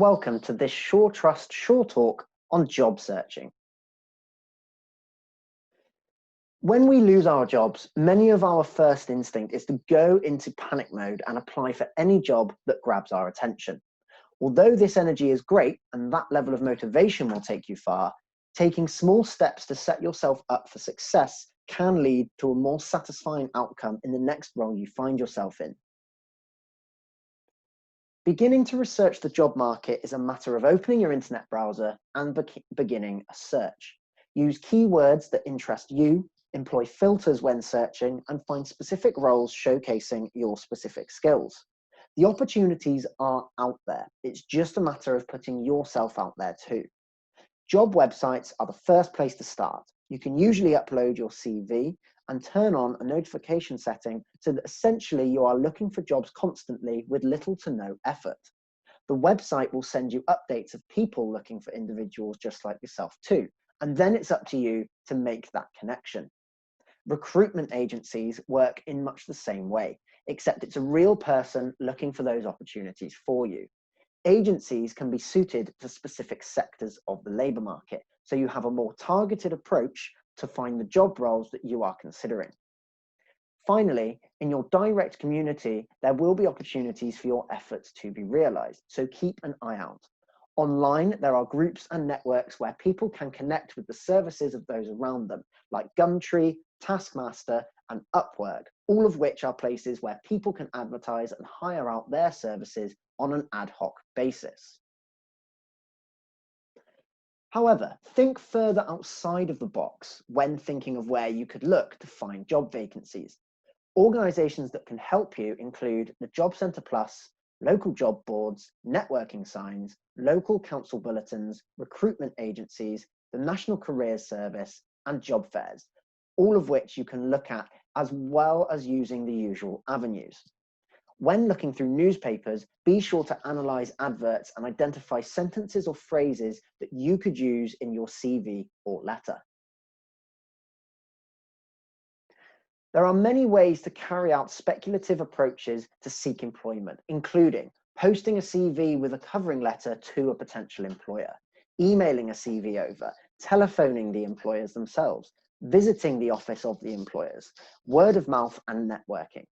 welcome to this Sure Trust Sure Talk on job searching. When we lose our jobs, many of our first instinct is to go into panic mode and apply for any job that grabs our attention. Although this energy is great and that level of motivation will take you far, taking small steps to set yourself up for success can lead to a more satisfying outcome in the next role you find yourself in. Beginning to research the job market is a matter of opening your internet browser and beginning a search. Use keywords that interest you, employ filters when searching, and find specific roles showcasing your specific skills. The opportunities are out there. It's just a matter of putting yourself out there too. Job websites are the first place to start. You can usually upload your CV and turn on a notification setting so that essentially you are looking for jobs constantly with little to no effort. The website will send you updates of people looking for individuals just like yourself too, and then it's up to you to make that connection. Recruitment agencies work in much the same way, except it's a real person looking for those opportunities for you. Agencies can be suited to specific sectors of the labour market, so you have a more targeted approach to find the job roles that you are considering. Finally, in your direct community, there will be opportunities for your efforts to be realised, so keep an eye out. Online, there are groups and networks where people can connect with the services of those around them, like Gumtree, Taskmaster, and Upwork, all of which are places where people can advertise and hire out their services on an ad hoc basis. However, think further outside of the box when thinking of where you could look to find job vacancies. Organisations that can help you include the Job Centre Plus, local job boards, networking signs, local council bulletins, recruitment agencies, the National Careers Service, and job fairs, all of which you can look at as well as using the usual avenues. When looking through newspapers, be sure to analyse adverts and identify sentences or phrases that you could use in your CV or letter. There are many ways to carry out speculative approaches to seek employment, including posting a CV with a covering letter to a potential employer, emailing a CV over, telephoning the employers themselves, visiting the office of the employers, word of mouth, and networking.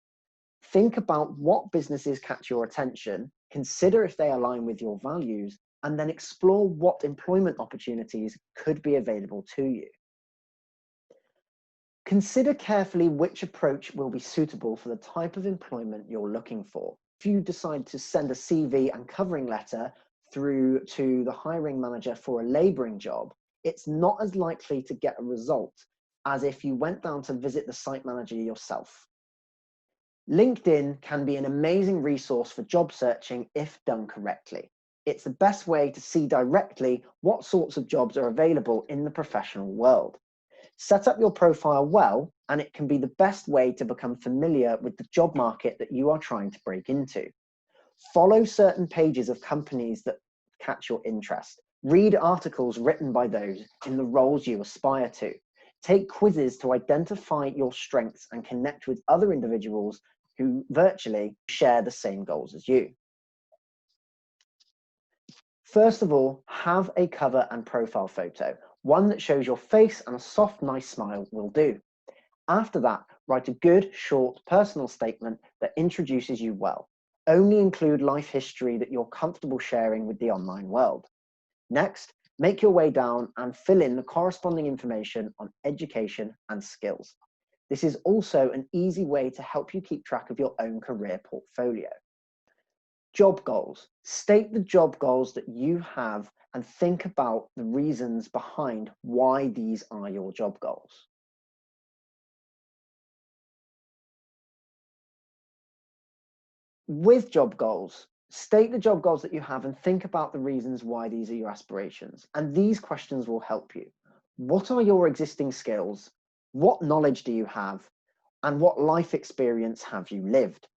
Think about what businesses catch your attention, consider if they align with your values, and then explore what employment opportunities could be available to you. Consider carefully which approach will be suitable for the type of employment you're looking for. If you decide to send a CV and covering letter through to the hiring manager for a labouring job, it's not as likely to get a result as if you went down to visit the site manager yourself. LinkedIn can be an amazing resource for job searching if done correctly. It's the best way to see directly what sorts of jobs are available in the professional world. Set up your profile well, and it can be the best way to become familiar with the job market that you are trying to break into. Follow certain pages of companies that catch your interest. Read articles written by those in the roles you aspire to. Take quizzes to identify your strengths and connect with other individuals who virtually share the same goals as you. First of all, have a cover and profile photo. One that shows your face and a soft, nice smile will do. After that, write a good, short, personal statement that introduces you well. Only include life history that you're comfortable sharing with the online world. Next, make your way down and fill in the corresponding information on education and skills. This is also an easy way to help you keep track of your own career portfolio. Job goals. State the job goals that you have and think about the reasons behind why these are your job goals. With job goals, state the job goals that you have and think about the reasons why these are your aspirations. And these questions will help you. What are your existing skills? What knowledge do you have? And what life experience have you lived?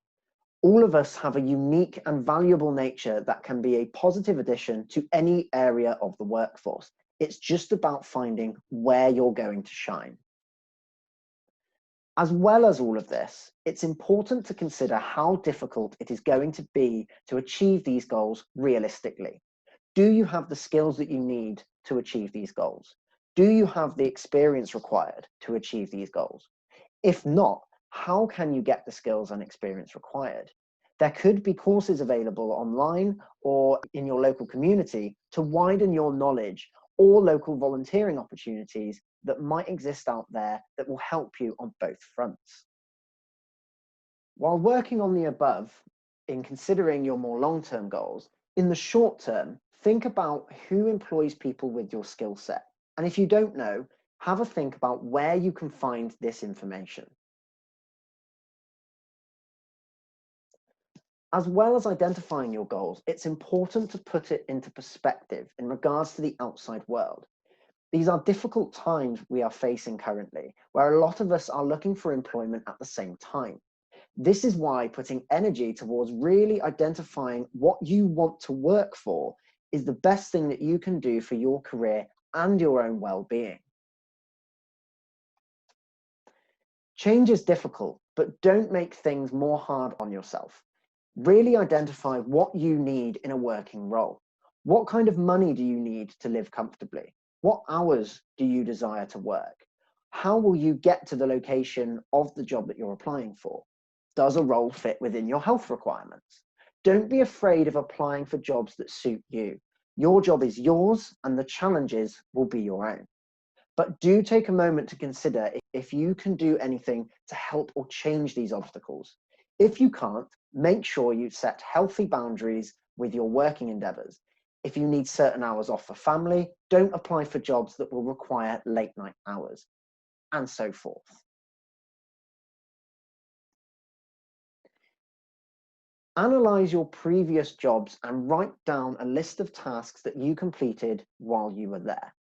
All of us have a unique and valuable nature that can be a positive addition to any area of the workforce. It's just about finding where you're going to shine. As well as all of this, it's important to consider how difficult it is going to be to achieve these goals realistically. Do you have the skills that you need to achieve these goals? Do you have the experience required to achieve these goals? If not, how can you get the skills and experience required? There could be courses available online or in your local community to widen your knowledge, or local volunteering opportunities that might exist out there that will help you on both fronts. While working on the above, in considering your more long-term goals, in the short term, think about who employs people with your skill set. And if you don't know, have a think about where you can find this information. As well as identifying your goals, it's important to put it into perspective in regards to the outside world. These are difficult times we are facing currently, where a lot of us are looking for employment at the same time. This is why putting energy towards really identifying what you want to work for is the best thing that you can do for your career and your own well-being. Change is difficult, but don't make things more hard on yourself. Really identify what you need in a working role. What kind of money do you need to live comfortably? What hours do you desire to work? How will you get to the location of the job that you're applying for? Does a role fit within your health requirements? Don't be afraid of applying for jobs that suit you. Your job is yours and the challenges will be your own. But do take a moment to consider if you can do anything to help or change these obstacles. If you can't, make sure you set healthy boundaries with your working endeavors. If you need certain hours off for family, don't apply for jobs that will require late night hours, and so forth. Analyze your previous jobs and write down a list of tasks that you completed while you were there.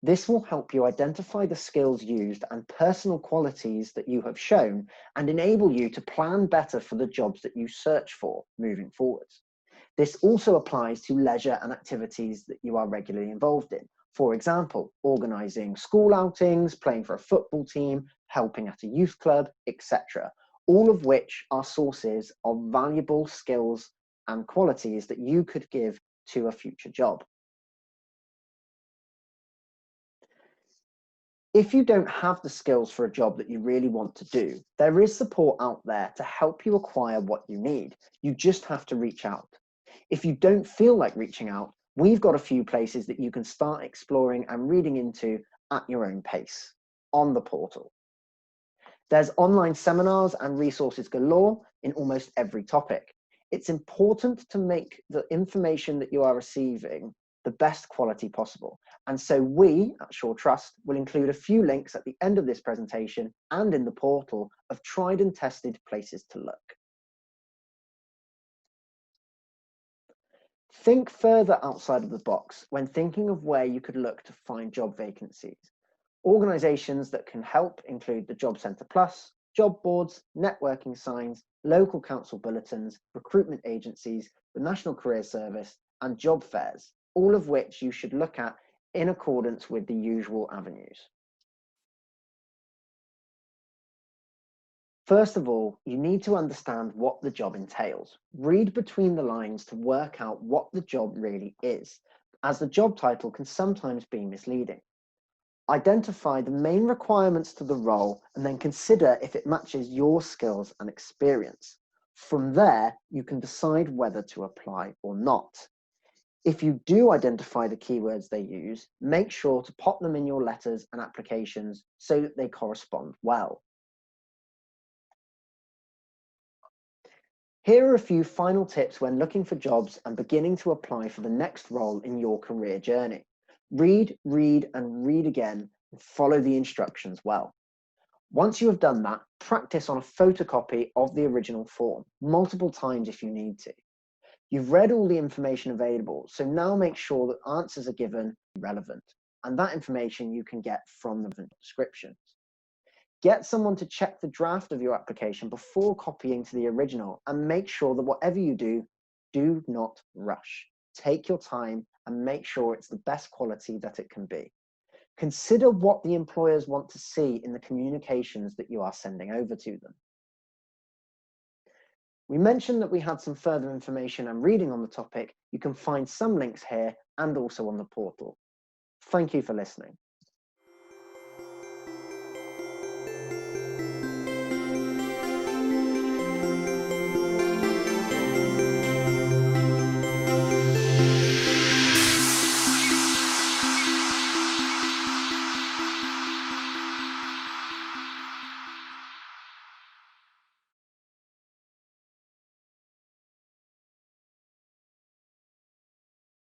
This will help you identify the skills used and personal qualities that you have shown and enable you to plan better for the jobs that you search for moving forwards. This also applies to leisure and activities that you are regularly involved in. For example, organising school outings, playing for a football team, helping at a youth club, etc. All of which are sources of valuable skills and qualities that you could give to a future job. If you don't have the skills for a job that you really want to do, there is support out there to help you acquire what you need. You just have to reach out. If you don't feel like reaching out, we've got a few places that you can start exploring and reading into at your own pace on the portal. There's online seminars and resources galore in almost every topic. It's important to make the information that you are receiving the best quality possible. And so we at Shaw Trust will include a few links at the end of this presentation and in the portal of tried and tested places to look. Think further outside of the box when thinking of where you could look to find job vacancies. Organisations that can help include the Job Centre Plus, job boards, networking signs, local council bulletins, recruitment agencies, the National Careers Service, and job fairs, all of which you should look at in accordance with the usual avenues. First of all, you need to understand what the job entails. Read between the lines to work out what the job really is, as the job title can sometimes be misleading. Identify the main requirements to the role and then consider if it matches your skills and experience. From there, you can decide whether to apply or not. If you do identify the keywords they use, make sure to pop them in your letters and applications so that they correspond well. Here are a few final tips when looking for jobs and beginning to apply for the next role in your career journey. Read, read, and read again, and follow the instructions well. Once you have done that, practice on a photocopy of the original form, multiple times if you need to. You've read all the information available, so now make sure that answers are given relevant, and that information you can get from the descriptions. Get someone to check the draft of your application before copying to the original, and make sure that whatever you do not rush. Take your time and make sure it's the best quality that it can be. Consider what the employers want to see in the communications that you are sending over to them. We mentioned that we had some further information and reading on the topic. You can find some links here and also on the portal. Thank you for listening.